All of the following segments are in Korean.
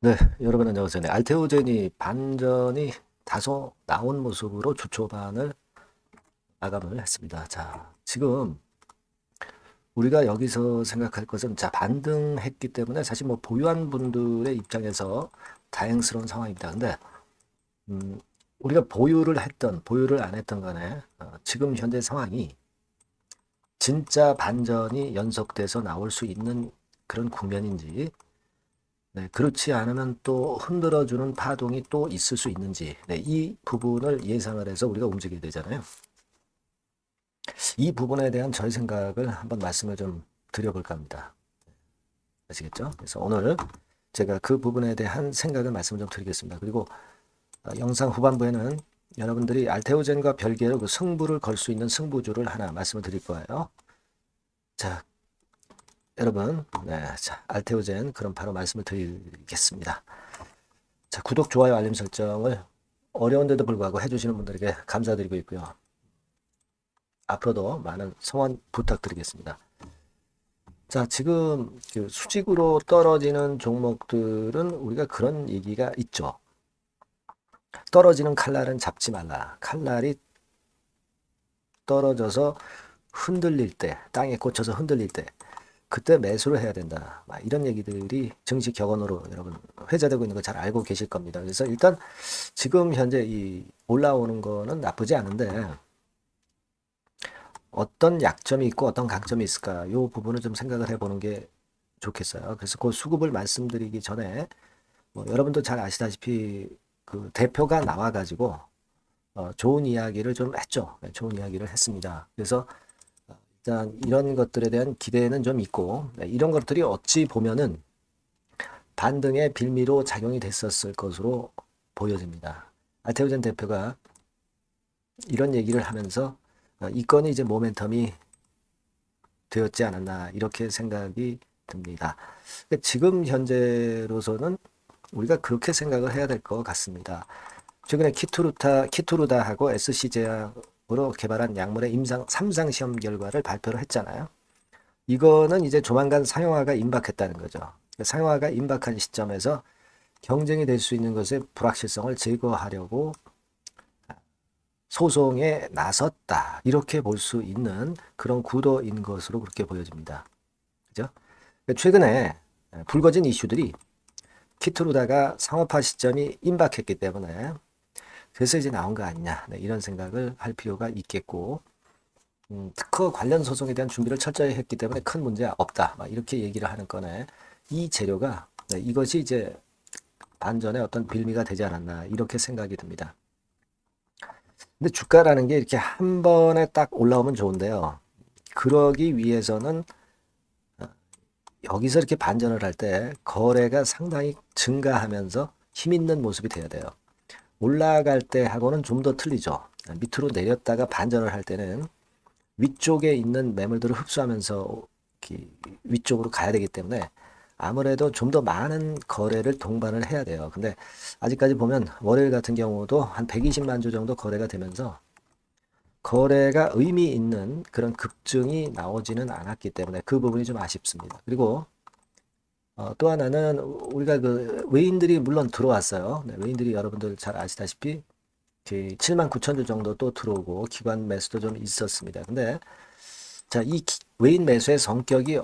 네, 여러분 안녕하세요. 네, 알테오젠이 반전이 다소 나온 모습으로 주 초반을 마감을 했습니다. 자, 지금 우리가 여기서 생각할 것은 자, 반등했기 때문에 사실 뭐 보유한 분들의 입장에서 다행스러운 상황입니다. 근데 음, 우리가 보유를 했던 보유를 안 했던 간에 지금 현재 상황이 진짜 반전이 연속돼서 나올 수 있는 그런 국면인지 네, 그렇지 않으면 또 흔들어주는 파동이 또 있을 수 있는지, 네, 이 부분을 예상을 해서 우리가 움직여야 되잖아요. 이 부분에 대한 저의 생각을 한번 말씀을 좀 드려볼까 합니다. 아시겠죠? 그래서 오늘 제가 그 부분에 대한 생각을 말씀을 좀 드리겠습니다. 그리고 영상 후반부에는 여러분들이 알테오젠과 별개로 그 승부를 걸 수 있는 승부주를 하나 말씀을 드릴 거예요. 자, 여러분, 네, 자, 알테오젠 그럼 바로 말씀을 드리겠습니다. 자, 구독, 좋아요, 알림 설정을 어려운데도 불구하고 해주시는 분들에게 감사드리고 있고요. 앞으로도 많은 성원 부탁드리겠습니다. 자, 지금 그 수직으로 떨어지는 종목들은 우리가 그런 얘기가 있죠. 떨어지는 칼날은 잡지 말라. 칼날이 떨어져서 흔들릴 때, 땅에 꽂혀서 흔들릴 때, 그때 매수를 해야 된다. 이런 얘기들이 정식 격언으로 여러분 회자되고 있는 거 잘 알고 계실 겁니다. 그래서 일단 지금 현재 이 올라오는 거는 나쁘지 않은데 어떤 약점이 있고 어떤 강점이 있을까? 이 부분을 좀 생각을 해보는 게 좋겠어요. 그래서 그 수급을 말씀드리기 전에 뭐 여러분도 잘 아시다시피 그 대표가 나와가지고 좋은 이야기를 좀 했죠. 네, 좋은 이야기를 했습니다. 그래서 일단 이런 것들에 대한 기대는 좀 있고 네, 이런 것들이 어찌 보면은 반등의 빌미로 작용이 됐었을 것으로 보여집니다. 알테오젠 대표가 이런 얘기를 하면서 이 건이 이제 모멘텀이 되었지 않았나 이렇게 생각이 듭니다. 지금 현재로서는 우리가 그렇게 생각을 해야 될 것 같습니다. 최근에 키투르다하고 SC제약으로 개발한 약물의 임상 3상 시험 결과를 발표를 했잖아요. 이거는 이제 조만간 상용화가 임박했다는 거죠. 상용화가 임박한 시점에서 경쟁이 될 수 있는 것의 불확실성을 제거하려고 소송에 나섰다. 이렇게 볼 수 있는 그런 구도인 것으로 그렇게 보여집니다. 그죠? 최근에 불거진 이슈들이 키트루다가 상업화 시점이 임박했기 때문에 그래서 이제 나온 거 아니냐 네, 이런 생각을 할 필요가 있겠고 특허 관련 소송에 대한 준비를 철저히 했기 때문에 큰 문제 없다 이렇게 얘기를 하는 거네. 이 재료가 네, 이것이 이제 반전의 어떤 빌미가 되지 않았나 이렇게 생각이 듭니다. 근데 주가라는 게 이렇게 한 번에 딱 올라오면 좋은데요. 그러기 위해서는 여기서 이렇게 반전을 할 때 거래가 상당히 증가하면서 힘 있는 모습이 돼야 돼요. 올라갈 때 하고는 좀 더 틀리죠. 밑으로 내렸다가 반전을 할 때는 위쪽에 있는 매물들을 흡수하면서 위쪽으로 가야 되기 때문에 아무래도 좀 더 많은 거래를 동반을 해야 돼요. 근데 아직까지 보면 월요일 같은 경우도 한 120만 주 정도 거래가 되면서 거래가 의미 있는 그런 급증이 나오지는 않았기 때문에 그 부분이 좀 아쉽습니다. 그리고 또 하나는 우리가 그 외인들이 물론 들어왔어요. 네, 외인들이 여러분들 잘 아시다시피 그 7만 9천 주 정도 또 들어오고 기관 매수도 좀 있었습니다. 근데 자, 이 외인 매수의 성격이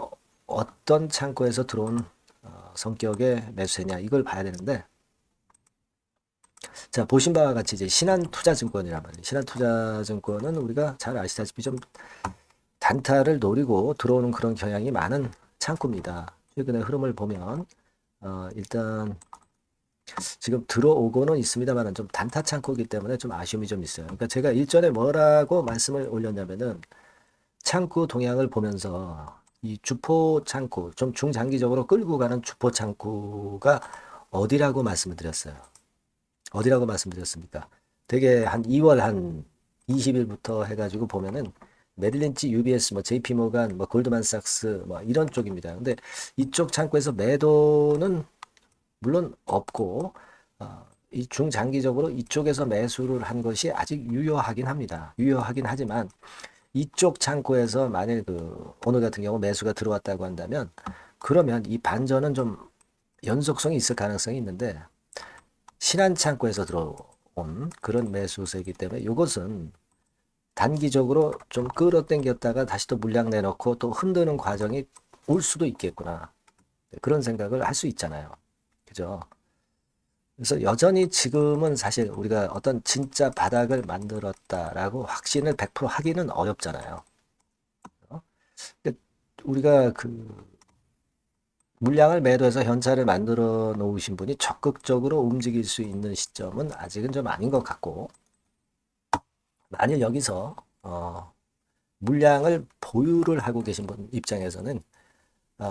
어떤 창고에서 들어온 성격의 매수냐 이걸 봐야 되는데 자, 보신 바와 같이 이제 신한투자증권이란 말이에요. 신한투자증권은 우리가 잘 아시다시피 좀 단타를 노리고 들어오는 그런 경향이 많은 창구입니다. 최근의 흐름을 보면 일단 지금 들어오고는 있습니다만 좀 단타 창구이기 때문에 좀 아쉬움이 좀 있어요. 그러니까 제가 일전에 뭐라고 말씀을 올렸냐면은 창구 동향을 보면서 이 주포 창구 좀 중장기적으로 끌고 가는 주포 창구가 어디라고 말씀을 드렸어요. 어디라고 말씀드렸습니까? 되게 한 2월 한 20일부터 해가지고 보면은 메릴린치, UBS, 뭐 JP모간, 뭐 골드만삭스 뭐 이런 쪽입니다. 근데 이쪽 창구에서 매도는 물론 없고 이 중장기적으로 이쪽에서 매수를 한 것이 아직 유효하긴 합니다. 유효하긴 하지만 이쪽 창구에서 만일 그 오늘 같은 경우 매수가 들어왔다고 한다면 그러면 이 반전은 좀 연속성이 있을 가능성이 있는데 신한 창구에서 들어온 그런 매수세이기 때문에 이것은 단기적으로 좀 끌어당겼다가 다시 또 물량 내놓고 또 흔드는 과정이 올 수도 있겠구나. 그런 생각을 할 수 있잖아요. 그죠? 그래서 여전히 지금은 사실 우리가 어떤 진짜 바닥을 만들었다라고 확신을 100% 하기는 어렵잖아요. 어? 근데 우리가 그 물량을 매도해서 현찰을 만들어 놓으신 분이 적극적으로 움직일 수 있는 시점은 아직은 좀 아닌 것 같고, 만일 여기서 물량을 보유를 하고 계신 분 입장에서는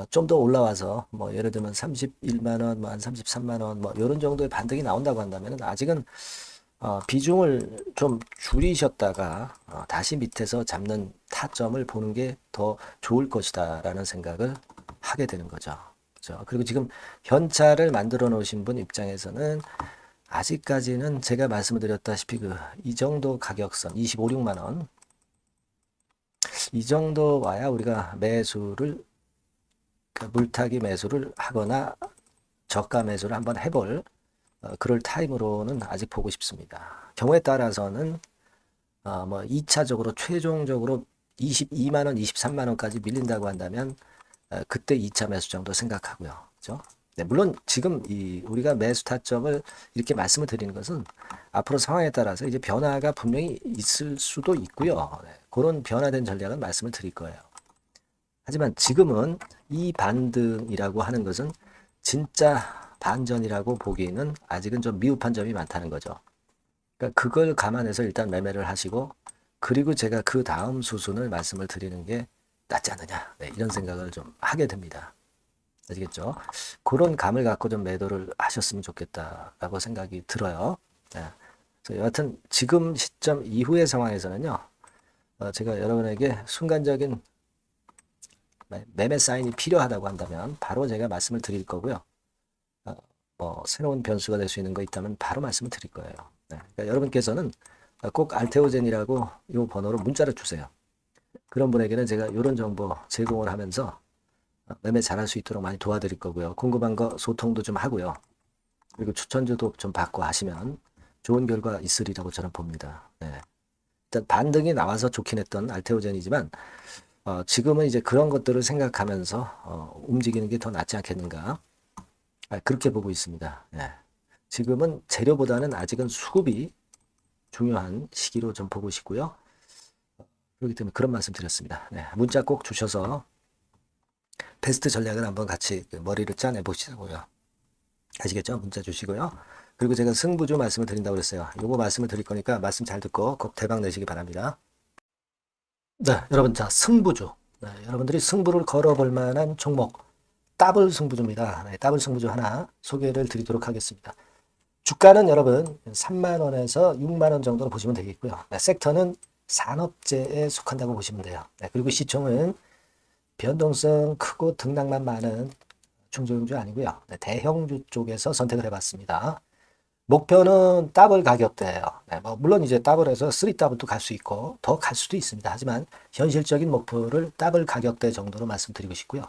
좀 더 올라와서 뭐 예를 들면 31만 원, 뭐한 33만 원, 뭐 이런 정도의 반등이 나온다고 한다면 아직은 비중을 좀 줄이셨다가 다시 밑에서 잡는 타점을 보는 게 더 좋을 것이다라는 생각을 하게 되는 거죠. 그렇죠? 그리고 지금 현찰을 만들어 놓으신 분 입장에서는 아직까지는 제가 말씀을 드렸다시피 이 정도 가격선 25, 6만 원 이 정도 와야 우리가 매수를 물타기 매수를 하거나 저가 매수를 한번 해볼 그럴 타임으로는 아직 보고 싶습니다. 경우에 따라서는 뭐 2차적으로 최종적으로 22만 원, 23만 원까지 밀린다고 한다면 그때 2차 매수 정도 생각하고요. 그죠? 네, 물론 지금 우리가 매수 타점을 이렇게 말씀을 드리는 것은 앞으로 상황에 따라서 이제 변화가 분명히 있을 수도 있고요. 네, 그런 변화된 전략은 말씀을 드릴 거예요. 하지만 지금은 이 반등이라고 하는 것은 진짜 반전이라고 보기에는 아직은 좀 미흡한 점이 많다는 거죠. 그러니까 그걸 감안해서 일단 매매를 하시고 그리고 제가 그 다음 수순을 말씀을 드리는 게 낫지 않느냐. 네, 이런 생각을 좀 하게 됩니다. 아시겠죠? 그런 감을 갖고 좀 매도를 하셨으면 좋겠다라고 생각이 들어요. 네. 그래서 여하튼 지금 시점 이후의 상황에서는요. 제가 여러분에게 순간적인 매매 사인이 필요하다고 한다면 바로 제가 말씀을 드릴 거고요. 뭐 새로운 변수가 될 수 있는 거 있다면 바로 말씀을 드릴 거예요. 네. 그러니까 여러분께서는 꼭 알테오젠이라고 이 번호로 문자를 주세요. 그런 분에게는 제가 이런 정보 제공을 하면서 매매 잘할 수 있도록 많이 도와드릴 거고요. 궁금한 거 소통도 좀 하고요. 그리고 추천주도 좀 받고 하시면 좋은 결과 있으리라고 저는 봅니다. 네. 일단 반등이 나와서 좋긴 했던 알테오젠이지만 지금은 이제 그런 것들을 생각하면서 움직이는 게 더 낫지 않겠는가. 그렇게 보고 있습니다. 네. 지금은 재료보다는 아직은 수급이 중요한 시기로 좀 보고 싶고요. 그렇기 때문에 그런 말씀 드렸습니다. 네. 문자 꼭 주셔서 베스트 전략을 한번 같이 머리를 짜내 보시자고요. 아시겠죠? 문자 주시고요. 그리고 제가 승부주 말씀을 드린다고 그랬어요. 요거 말씀을 드릴 거니까 말씀 잘 듣고 꼭 대박 내시기 바랍니다. 네, 여러분, 자, 승부주. 네, 여러분들이 승부를 걸어볼 만한 종목, 더블 승부주입니다. 네, 더블 승부주 하나 소개를 드리도록 하겠습니다. 주가는 여러분 3만 원에서 6만 원 정도로 보시면 되겠고요. 네, 섹터는 산업재에 속한다고 보시면 돼요. 네, 그리고 시총은 변동성 크고 등락만 많은 중소형주 아니고요. 네, 대형주 쪽에서 선택을 해봤습니다. 목표는 더블 가격대예요. 네, 뭐 물론 이제 더블에서 3더블도 갈 수 있고 더 갈 수도 있습니다. 하지만 현실적인 목표를 더블 가격대 정도로 말씀드리고 싶고요.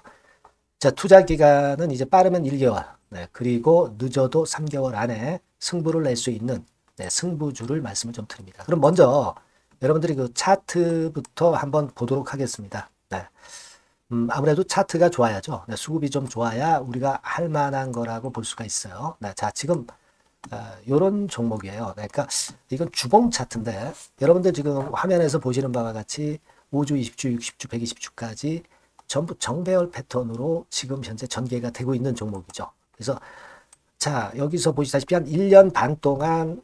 자, 투자 기간은 이제 빠르면 1개월, 네, 그리고 늦어도 3개월 안에 승부를 낼 수 있는 승부주를 말씀을 좀 드립니다. 그럼 먼저 여러분들이 그 차트부터 한번 보도록 하겠습니다. 네. 아무래도 차트가 좋아야죠. 네, 수급이 좀 좋아야 우리가 할 만한 거라고 볼 수가 있어요. 네, 자, 지금 요런 종목이에요. 그러니까 이건 주봉 차트인데 여러분들 지금 화면에서 보시는 바와 같이 5주, 20주, 60주, 120주까지 전부 정배열 패턴으로 지금 현재 전개가 되고 있는 종목이죠. 그래서 자, 여기서 보시다시피 한 1년 반 동안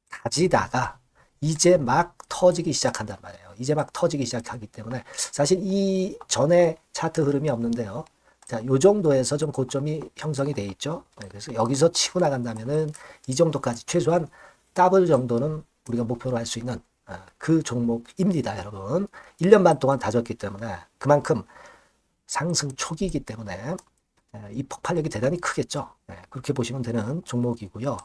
다지다가 이제 막 터지기 시작한단 말이에요. 이제 막 터지기 시작하기 때문에 사실 이 전에 차트 흐름이 없는데요. 자, 요 정도에서 좀 고점이 형성이 돼 있죠. 네, 그래서 여기서 치고 나간다면은 이 정도까지 최소한 더블 정도는 우리가 목표로 할 수 있는 그 종목입니다, 여러분. 1년 반 동안 다졌기 때문에 그만큼 상승 초기이기 때문에 이 폭발력이 대단히 크겠죠. 네, 그렇게 보시면 되는 종목이고요.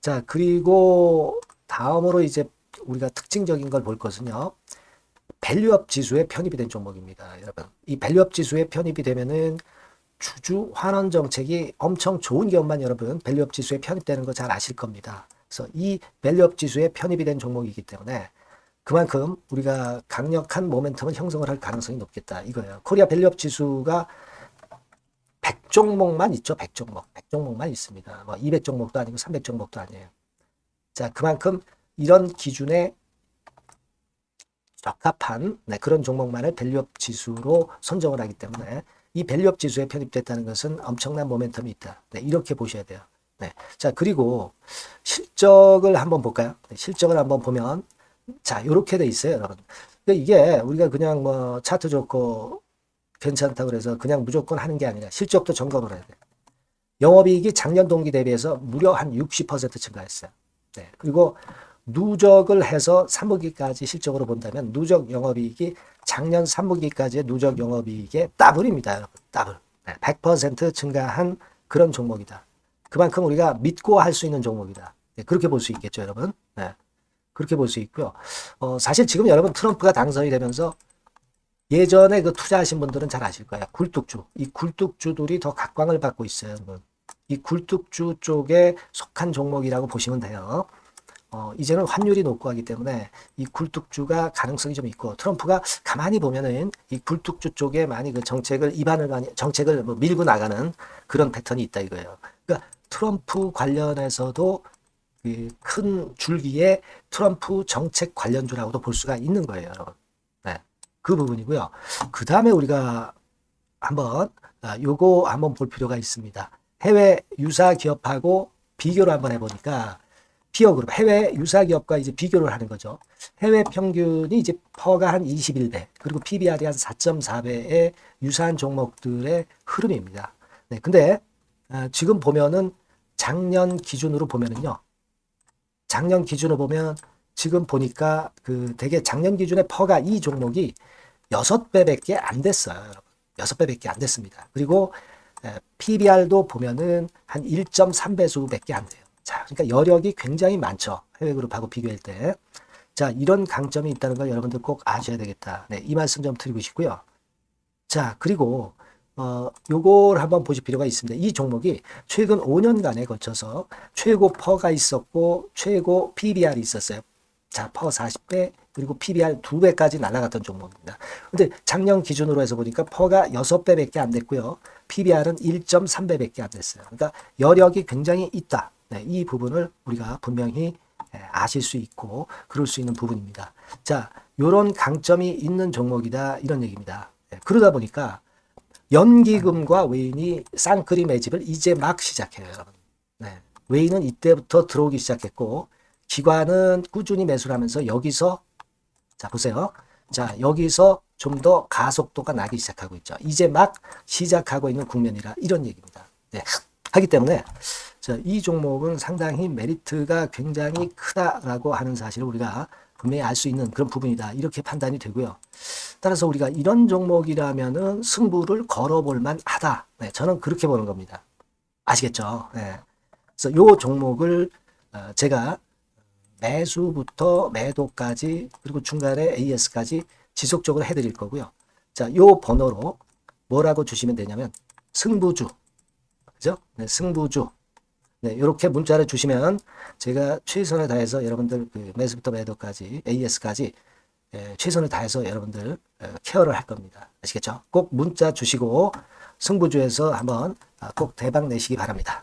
자, 그리고 다음으로 이제 우리가 특징적인 걸 볼 것은요. 밸류업 지수에 편입이 된 종목입니다. 여러분. 이 밸류업 지수에 편입이 되면은 주주 환원 정책이 엄청 좋은 기업만 여러분 밸류업 지수에 편입되는 거 잘 아실 겁니다. 그래서 이 밸류업 지수에 편입이 된 종목이기 때문에 그만큼 우리가 강력한 모멘텀을 형성을 할 가능성이 높겠다 이거예요. 코리아 밸류업 지수가 100종목만 있죠. 100종목. 100종목만 있습니다. 뭐 200종목도 아니고 300종목도 아니에요. 자, 그만큼 이런 기준에 적합한 그런 종목만을 밸류업 지수로 선정을 하기 때문에 이 밸류업 지수에 편입됐다는 것은 엄청난 모멘텀이 있다. 이렇게 보셔야 돼요. 자, 그리고 실적을 한번 볼까요? 실적을 한번 보면 자, 이렇게 돼 있어요, 여러분. 근데 이게 우리가 그냥 뭐 차트 좋고 괜찮다고 그래서 그냥 무조건 하는 게 아니라 실적도 점검을 해야 돼요. 영업이익이 작년 동기 대비해서 무려 한 60% 증가했어요. 그리고 누적을 해서 3분기까지 실적으로 본다면 누적 영업이익이 작년 3분기까지의 누적 영업이익의 더블입니다, 여러분. 더블. 100% 증가한 그런 종목이다. 그만큼 우리가 믿고 할 수 있는 종목이다. 그렇게 볼 수 있겠죠, 여러분. 그렇게 볼 수 있고요. 사실 지금 여러분 트럼프가 당선이 되면서 예전에 그 투자하신 분들은 잘 아실 거예요. 굴뚝주. 이 굴뚝주들이 더 각광을 받고 있어요, 여러분. 이 굴뚝주 쪽에 속한 종목이라고 보시면 돼요. 이제는 환율이 높고 하기 때문에 이 굴뚝주가 가능성이 좀 있고 트럼프가 가만히 보면은 이 굴뚝주 쪽에 많이 그 정책을 뭐 밀고 나가는 그런 패턴이 있다 이거예요. 그러니까 트럼프 관련해서도 그 큰 줄기에 트럼프 정책 관련주라고도 볼 수가 있는 거예요, 여러분. 그 부분이고요. 그 다음에 우리가 한번 요거 한번 볼 필요가 있습니다. 해외 유사 기업하고 비교를 한번 해보니까 피어그룹 해외 유사 기업과 이제 비교를 하는 거죠. 해외 평균이 이제 퍼가 한 21배 그리고 PBR이 한 4.4배의 유사한 종목들의 흐름입니다. 근데 지금 보면은 작년 기준으로 보면은요. 작년 기준으로 보면 지금 보니까 그 되게 작년 기준에 퍼가 이 종목이 6배밖에 안 됐어요, 여러분. 6배밖에 안 됐습니다. 그리고 PBR도 보면은 한 1.3배수밖에 안 돼요. 자, 그러니까 여력이 굉장히 많죠. 해외 그룹하고 비교할 때. 자, 이런 강점이 있다는 걸 여러분들 꼭 아셔야 되겠다. 이 말씀 좀 드리고 싶고요. 자, 그리고 요걸 한번 보실 필요가 있습니다. 이 종목이 최근 5년간에 걸쳐서 최고 퍼가 있었고 최고 PBR이 있었어요. 자, 퍼 40배 그리고 PBR 2배까지 날아갔던 종목입니다. 근데 작년 기준으로 해서 보니까 퍼가 6배밖에 안 됐고요. PBR은 1.3배밖에 안 됐어요. 그러니까 여력이 굉장히 있다. 이 부분을 우리가 분명히 아실 수 있고 그럴 수 있는 부분입니다. 자, 요런 강점이 있는 종목이다 이런 얘기입니다. 그러다 보니까 연기금과 외인이 쌍끌이 매집을 이제 막 시작해요, 여러분. 외인은 이때부터 들어오기 시작했고 기관은 꾸준히 매수를 하면서 여기서 자 보세요. 자 여기서 좀 더 가속도가 나기 시작하고 있죠. 이제 막 시작하고 있는 국면이라 이런 얘기입니다. 하기 때문에 자, 이 종목은 상당히 메리트가 굉장히 크다라고 하는 사실을 우리가 분명히 알 수 있는 그런 부분이다. 이렇게 판단이 되고요. 따라서 우리가 이런 종목이라면은 승부를 걸어볼 만하다. 저는 그렇게 보는 겁니다. 아시겠죠? 그래서 이 종목을 제가 매수부터 매도까지 그리고 중간에 AS까지 지속적으로 해드릴 거고요. 자, 요 번호로 뭐라고 주시면 되냐면 승부주, 그죠? 승부주. 이렇게 문자를 주시면 제가 최선을 다해서 여러분들 그 매수부터 매도까지 AS까지 최선을 다해서 여러분들 케어를 할 겁니다. 아시겠죠? 꼭 문자 주시고 승부주에서 한번 꼭 대박 내시기 바랍니다.